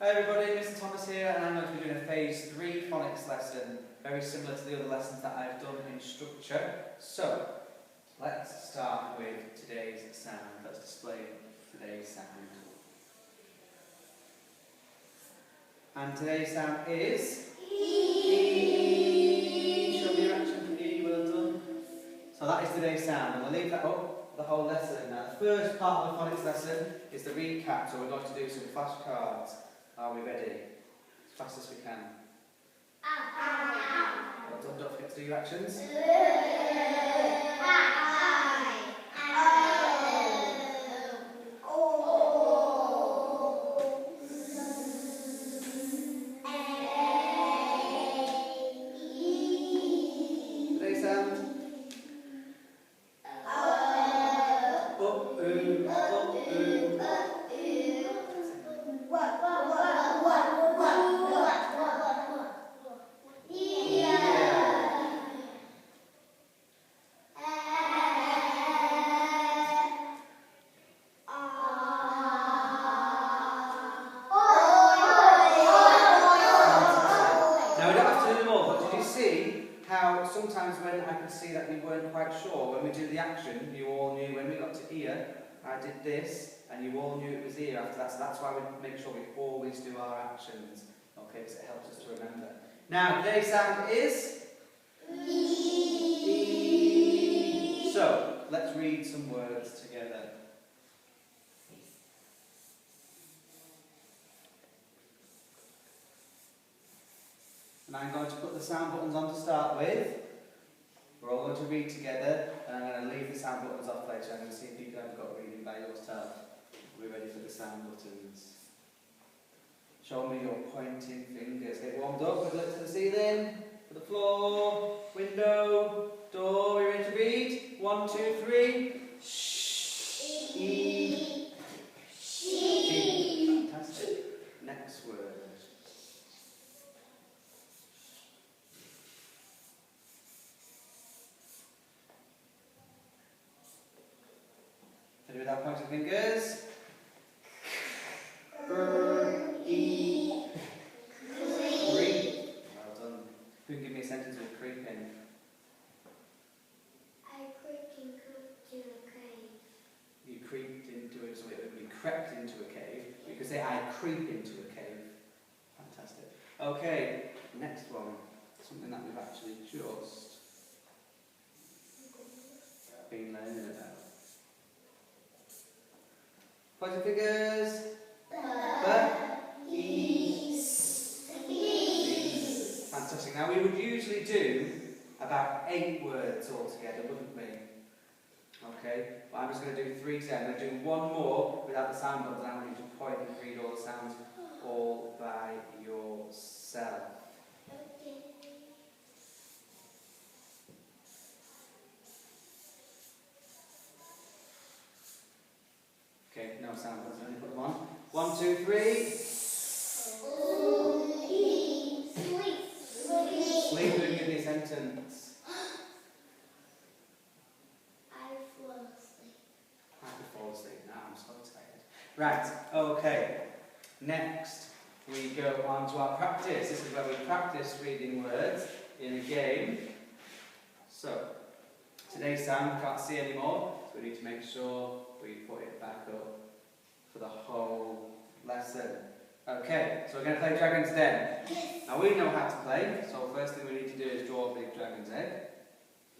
Hi everybody, Mr. Thomas here, and I'm going to be doing a phase 3 phonics lesson, very similar to the other lessons that I've done in structure. So, let's start with today's sound. Let's display today's sound. And today's sound is E. Show me your action, E, well done. So that is today's sound, and we'll leave that up the whole lesson. Now, the first part of the phonics lesson is the recap, so we're going to do some flashcards. Are we ready? As fast as we can. Well done, don't forget to do your actions. Today's sound. Sometimes when I could see that you weren't quite sure, when we do the action, you all knew when we got to ear, I did this, and you all knew it was ear after that, so that's why we make sure we always do our actions, okay, because it helps us to remember. Now, today's sound is E. So, let's read some words together. And I'm going to put the sound buttons on to start with. We're all going to read together, and I'm going to leave the sound buttons off later. I'm going to see if you have got reading by yourself. We're ready for the sound buttons. Show me your pointing fingers. Get warmed up with looks to the ceiling, to the floor, window, door. We're ready to read. 1, 2, 3. Shh. E. She. Fantastic. Next word. With our pointing fingers. E. Creep. Well done. Who can give me a sentence with creeping? I creeped into a cave. You creeped into it, so it would be crept into a cave. You could say I creep into a cave. Fantastic. Okay, next one. Something that we've actually just been learning about. Pointing fingers. Fantastic. Now we would usually do about 8 words altogether, wouldn't we? Okay, but I'm just going to do 3 today. I'm going to do one more without the sound buttons. I want you to point and read all the sounds all by yourself. Okay, no sound buttons, only put them on. 1, 2, 3. Sleep, who give me a sentence? I fall asleep. I could fall asleep now, I'm so tired. Right, okay. Next, we go on to our practice. This is where we practice reading words in a game. So, today's sound we can't see anymore, so we need to make sure we put it back up for the whole lesson. Okay, so we're going to play Dragon's Den. Now we know how to play, so first thing we need to do is draw a big dragon's egg.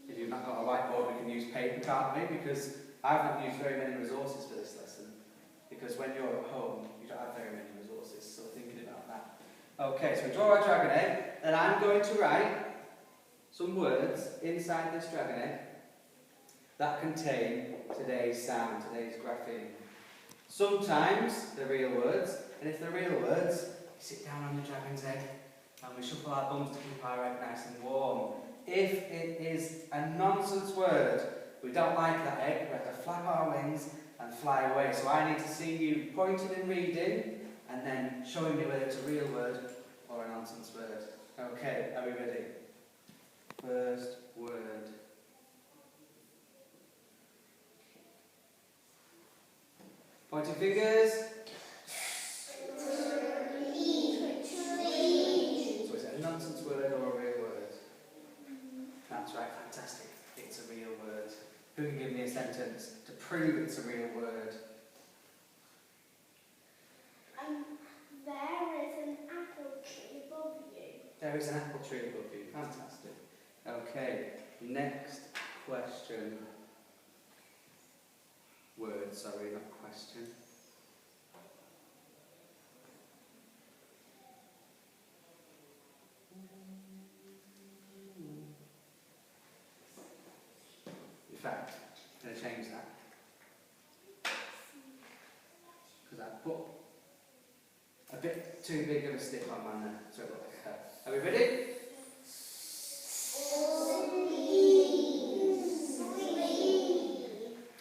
If you've not got a whiteboard, we can use paper, can't we? Because I've not used very many resources for this lesson. Because when you're at home, you don't have very many resources, so thinking about that. Okay, so we draw our dragon egg, and I'm going to write some words inside this dragon egg that contain today's sound, today's grapheme. Sometimes they're real words, and if they're real words, we sit down on the dragon's egg and we shuffle our bums to keep our egg nice and warm. If it is a nonsense word, we don't like that egg, we have to flap our wings and fly away. So I need to see you pointing and reading, and then showing me whether it's a real word or a nonsense word. Okay, are we ready? First word. Pointing fingers. Who can give me a sentence to prove it's a real word? There is an apple tree above you. There is an apple tree above you. Fantastic. Okay, next question. Word, sorry, not question. In fact, I'm going to change that. Because I put a bit too big of a stick on mine there. So are we ready?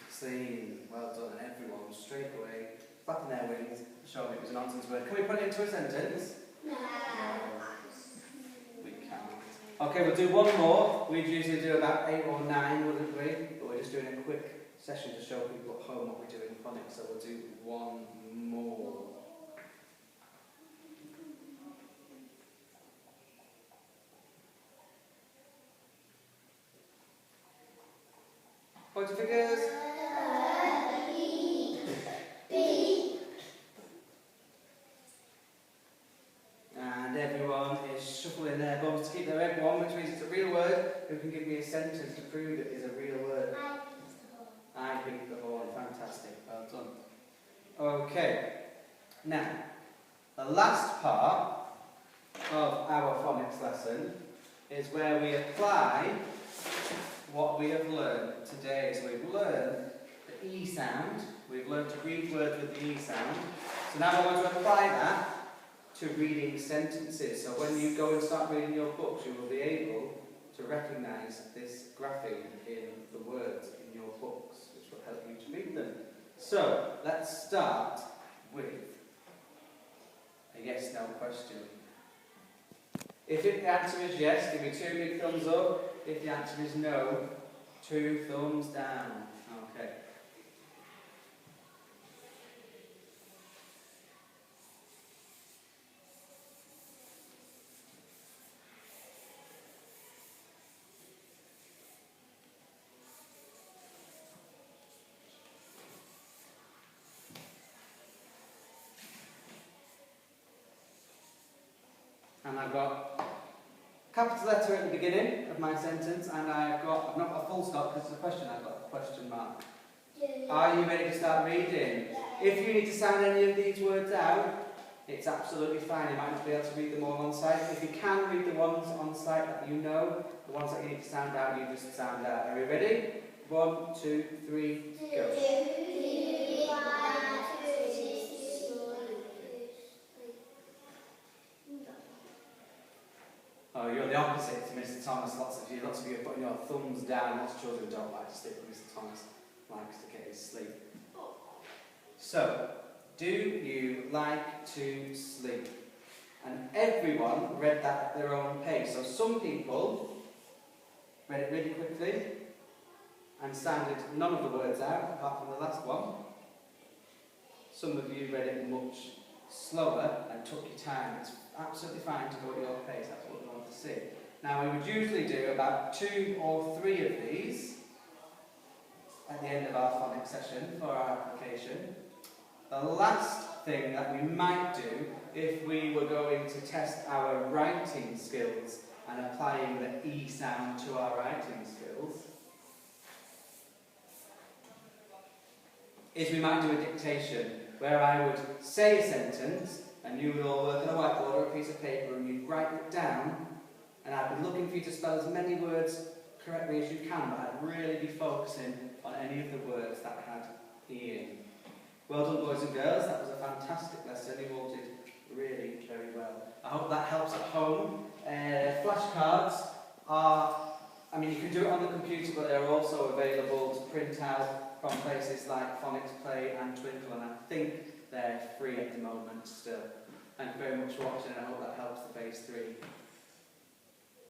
Sleep. Well done, everyone. Straight away, flapping their wings, showing it was a nonsense word. Can we put it into a sentence? No. We can't. Okay, we'll do one more. We'd usually do about 8 or 9, wouldn't we? But we're just doing a quick session to show people at home what we do in phonics, so we'll do one more. Point your fingers. And everyone is shuffling their bums to keep their egg warm, which means it's a real word. Who can give me a sentence to prove it is a real word? I think the horn. Fantastic. Well done. Okay. Now, the last part of our phonics lesson is where we apply what we have learned today. So we've learned the E sound. We've learned to read words with the E sound. So now I want to apply that to reading sentences. So when you go and start reading your books, you will be able to recognise this grapheme in the words in your books, which will help you to read them. So let's start with a yes/no question. If the answer is yes, give me 2 big thumbs up. If the answer is no, 2 thumbs down. Okay. And I've got a capital letter at the beginning of my sentence, and I've not got a full stop because it's a question, I've got a question mark. Are you ready to start reading? If you need to sound any of these words out, it's absolutely fine. You might not be able to read them all on sight. If you can read the ones on sight that you know, the ones that you need to sound out, you just sound out. Are you ready? 1, 2, 3, go. Oh, you're the opposite to Mr. Thomas. Lots of you are putting your thumbs down. Lots of children don't like to sleep, but Mr. Thomas likes to get his sleep. So, do you like to sleep? And everyone read that at their own pace. So some people read it really quickly and sounded none of the words out, apart from the last one. Some of you read it much slower and took your time. It's absolutely fine to go at your pace. That's what we want to see. Now, we would usually do about 2 or 3 of these at the end of our phonics session for our application. The last thing that we might do if we were going to test our writing skills and applying the E sound to our writing skills is we might do a dictation where I would say a sentence and you would all work on a whiteboard or a piece of paper and you'd write it down, and I'd be looking for you to spell as many words correctly as you can, but I'd really be focusing on any of the words that had E in. Well done, boys and girls. That was a fantastic lesson. You all did really very well. I hope that helps at home. Flashcards are, you can do it on the computer, but they're also available to print out from places like Phonics Play and Twinkle, and I think they're free at the moment still. Thank you very much for watching, and I hope that helps the phase 3